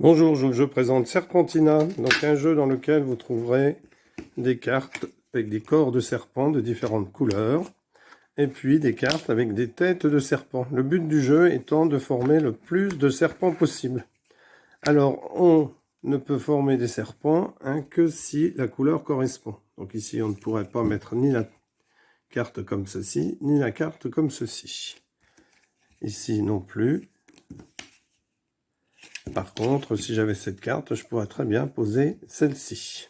Bonjour, je présente Serpentina, donc un jeu dans lequel vous trouverez des cartes avec des corps de serpents de différentes couleurs, et puis des cartes avec des têtes de serpents. Le but du jeu étant de former le plus de serpents possible. Alors, on ne peut former des serpents que si la couleur correspond. Donc ici, on ne pourrait pas mettre ni la carte comme ceci, ni la carte comme ceci. Ici non plus. Par contre, si j'avais cette carte, je pourrais très bien poser celle-ci.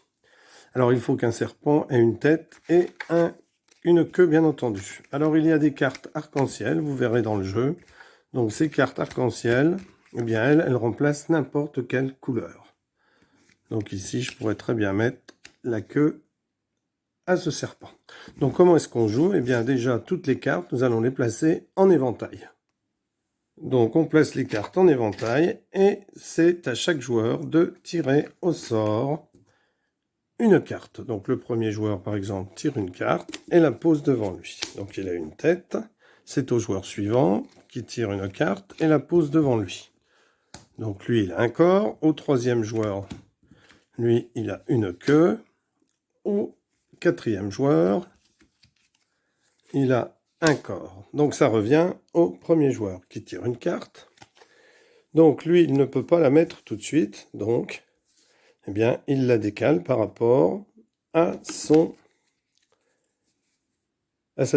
Alors, il faut qu'un serpent ait une tête et une queue, bien entendu. Alors, il y a des cartes arc-en-ciel, vous verrez dans le jeu. Donc, ces cartes arc-en-ciel, eh bien, elles remplacent n'importe quelle couleur. Donc, ici, je pourrais très bien mettre la queue à ce serpent. Donc, comment est-ce qu'on joue? Eh bien, déjà, toutes les cartes, nous allons les placer en éventail. Donc on place les cartes en éventail et c'est à chaque joueur de tirer au sort une carte. Donc le premier joueur par exemple tire une carte et la pose devant lui. Donc il a une tête. C'est au joueur suivant qui tire une carte et la pose devant lui. Donc lui il a un corps. Au troisième joueur, lui il a une queue. Au quatrième joueur, il a un corps. Donc ça revient au premier joueur qui tire une carte. Donc lui, il ne peut pas la mettre tout de suite, donc eh bien, il la décale par rapport à sa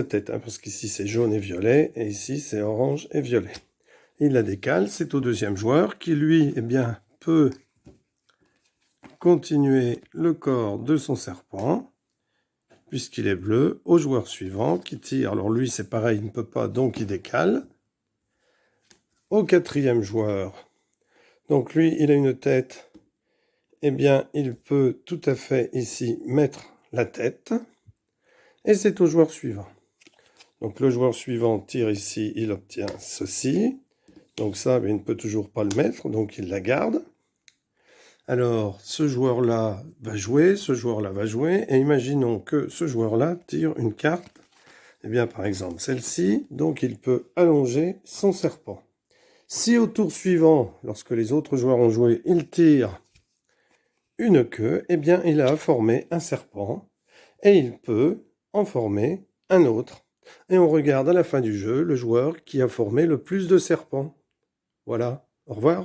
tête, parce qu'ici c'est jaune et violet, et ici c'est orange et violet. Il la décale, c'est au deuxième joueur qui lui, eh bien, peut continuer le corps de son serpent, puisqu'il est bleu, au joueur suivant qui tire. Alors lui, c'est pareil, il ne peut pas, donc il décale. Au quatrième joueur, donc lui, il a une tête, eh bien, il peut tout à fait ici mettre la tête. Et c'est au joueur suivant. Donc le joueur suivant tire ici, il obtient ceci. Donc ça, il ne peut toujours pas le mettre, donc il la garde. Alors, ce joueur-là va jouer, ce joueur-là va jouer, et imaginons que ce joueur-là tire une carte, eh bien par exemple celle-ci, donc il peut allonger son serpent. Si au tour suivant, lorsque les autres joueurs ont joué, il tire une queue, eh bien il a formé un serpent, et il peut en former un autre. Et on regarde à la fin du jeu le joueur qui a formé le plus de serpents. Voilà, au revoir.